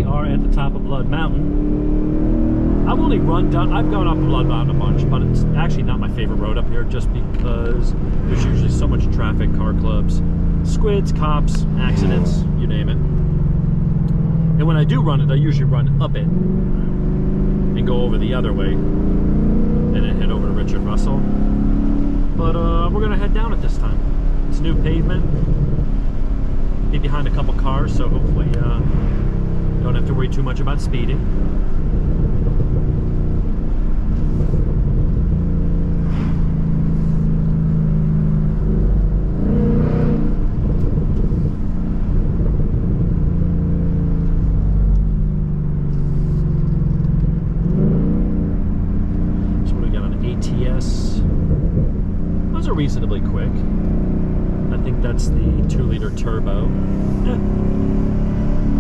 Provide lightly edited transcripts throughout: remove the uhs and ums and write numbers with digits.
are at the top of Blood Mountain. I've only run down, I've gone up Blood Mountain a bunch, but it's actually not my favorite road up here just because there's usually so much traffic, car clubs, squids, cops, accidents, you name it. And when I do run it, I usually run up it and go over the other way and then head over to Richard Russell. But we're gonna head down it this time. It's new pavement. Be behind a couple cars, so hopefully don't have to worry too much about speeding. So what do we got on ATS? Those are reasonably quick. I think that's the 2-liter turbo.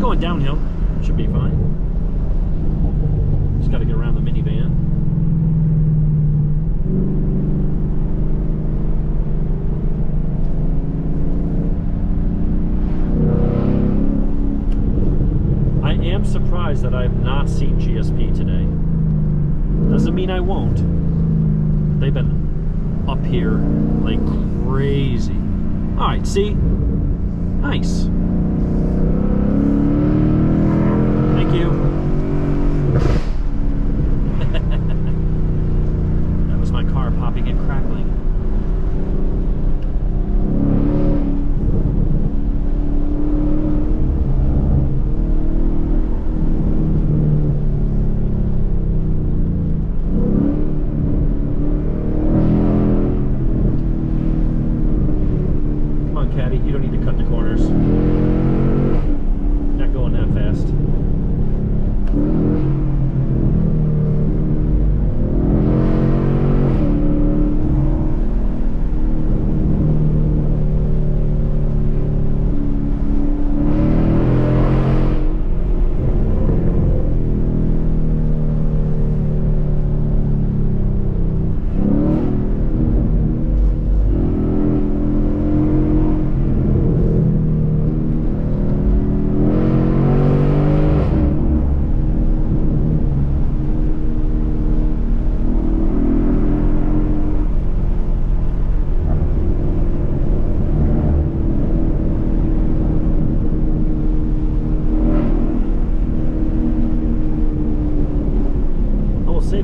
Going downhill, should be fine. Just got to get around the minivan. I am surprised that I have not seen GSP today. Doesn't mean I won't. They've been up here like crazy. All right, see? Nice. Thank you. That was my car popping and crackling. You don't need to cut the corners. Not going that fast.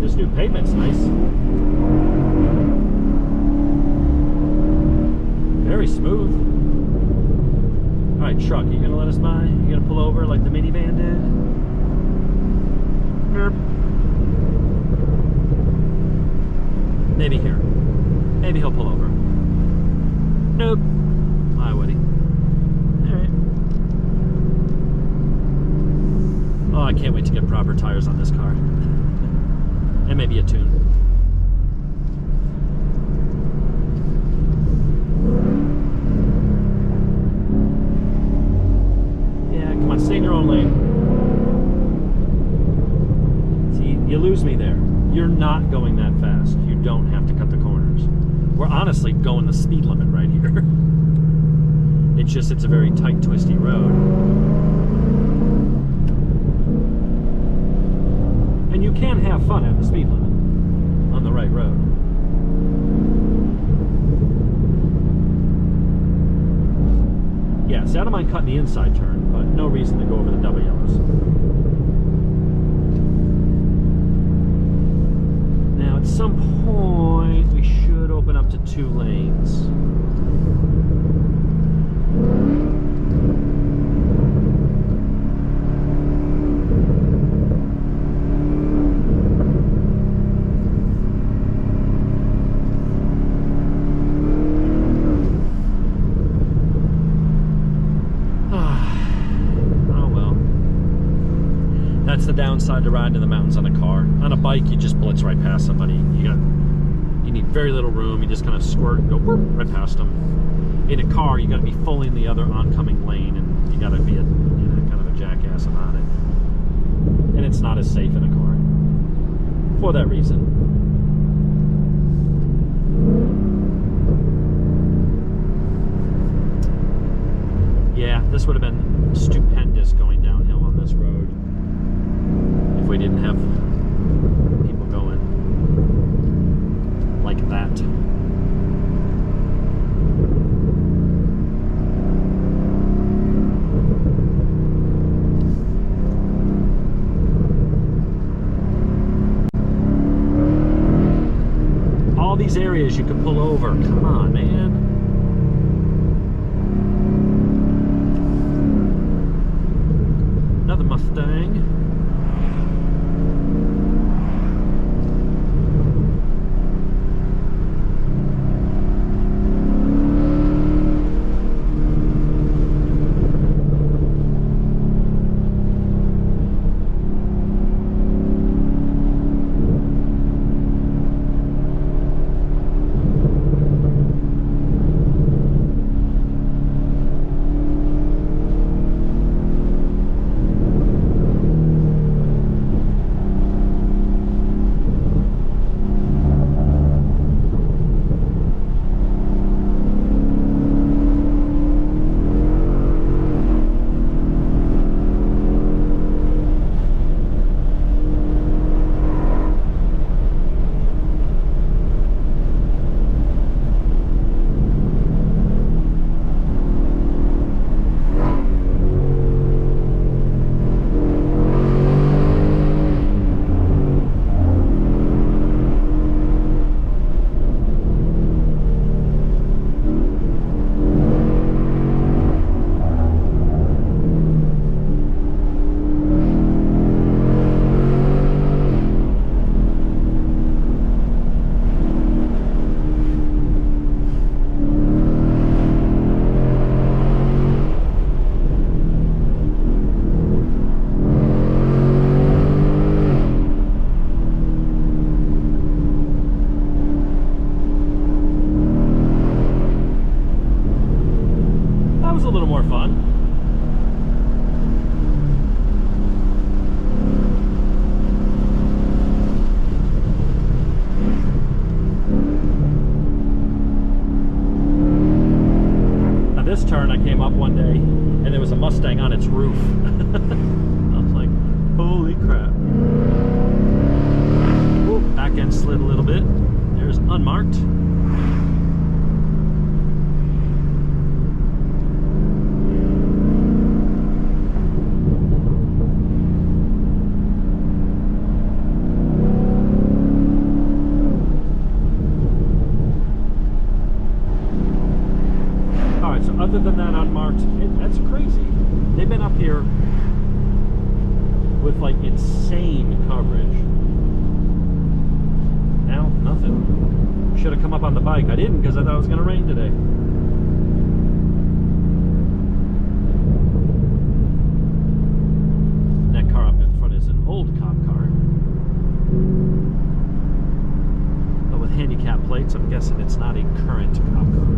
This new pavement's nice. Very smooth. Alright, truck, you gonna let us by? You gonna pull over like the minivan did? Nope. Maybe here. Maybe he'll pull over. Nope. Why would he? Alright. Oh, I can't wait to get proper tires on this car. And maybe a tune. Yeah, come on, stay in your own lane. See, you lose me there. You're not going that fast. You don't have to cut the corners. We're honestly going the speed limit right here. It's just, it's a very tight, twisty road. And you can have fun at the speed limit on the right road. Yeah, see, I don't mind cutting the inside turn, but no reason to go over the double yellows. Now, at some point, we should open up to 2 lanes. That's the downside to riding in the mountains on a car. On a bike, you just blitz right past somebody. You need very little room. You just kind of squirt and go right past them. In a car, you got to be fully in the other oncoming lane, and you got to be a kind of a jackass about it. And it's not as safe in a car for that reason. Yeah, this would have been stupendous going downhill on this road if we didn't have people going like that. All these areas you could pull over. Come on, man. Another Mustang. A little more fun. Now this turn I came up one day and there was a Mustang on its roof. I was like, holy crap. Ooh, back end slid a little bit. There's unmarked. Other than that unmarked, that's crazy. They've been up here with like insane coverage. Now, nothing. Should have come up on the bike. I didn't because I thought it was going to rain today. That car up in front is an old cop car. But with handicap plates, I'm guessing it's not a current cop car.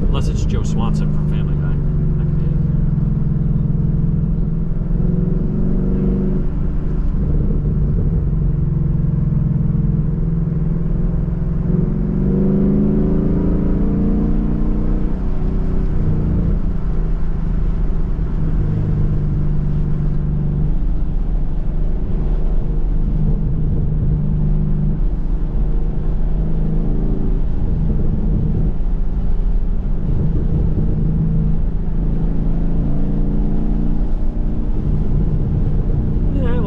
Unless it's Joe Swanson from Family Guy. That could be it.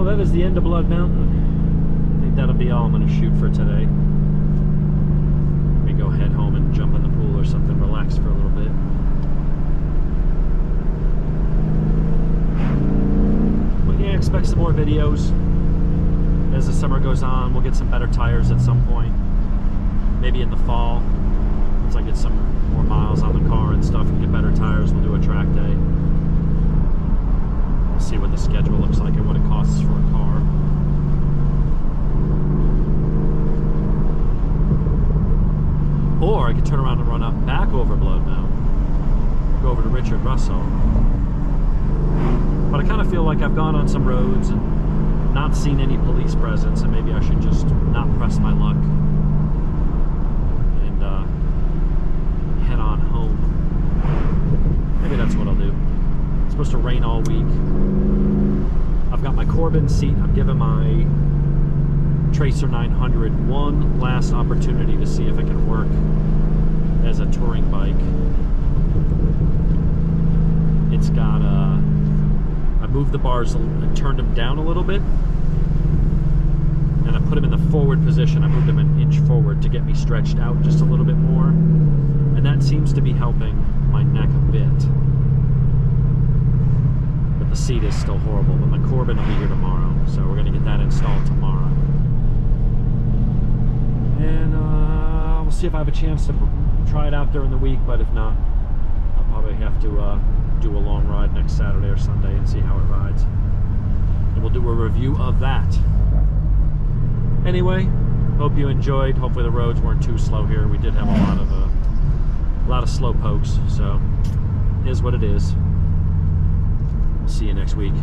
That is the end of Blood Mountain. I think that'll be all I'm going to shoot for today. Maybe go head home and jump in the pool or something, relax for a little bit. But yeah, expect some more videos as the summer goes on. We'll get some better tires at some point. Maybe in the fall, once I get some more miles on the car and stuff and get better tires, we'll do a track day. See what the schedule looks like and what it costs for a car. Or I could turn around and run up back over Blood Mountain, go over to Richard Russell. But I kind of feel like I've gone on some roads and not seen any police presence, and maybe I should just not press my luck and head on home. to rain all week. I've got my Corbin seat. I'm giving my Tracer 900 one last opportunity to see if it can work as a touring bike. It's got I moved the bars and turned them down a little bit, and I put them in the forward position. I moved them an inch forward to get me stretched out just a little bit more, and that seems to be helping my neck a bit. But the seat is still horrible. But my Corbin will be here tomorrow, so we're going to get that installed tomorrow. And we'll see if I have a chance to try it out during the week, but if not, I'll probably have to do a long ride next Saturday or Sunday and see how it rides. And we'll do a review of that. Anyway, hope you enjoyed. Hopefully the roads weren't too slow here. We did have a lot of slow pokes, so it is what it is. We'll see you next week.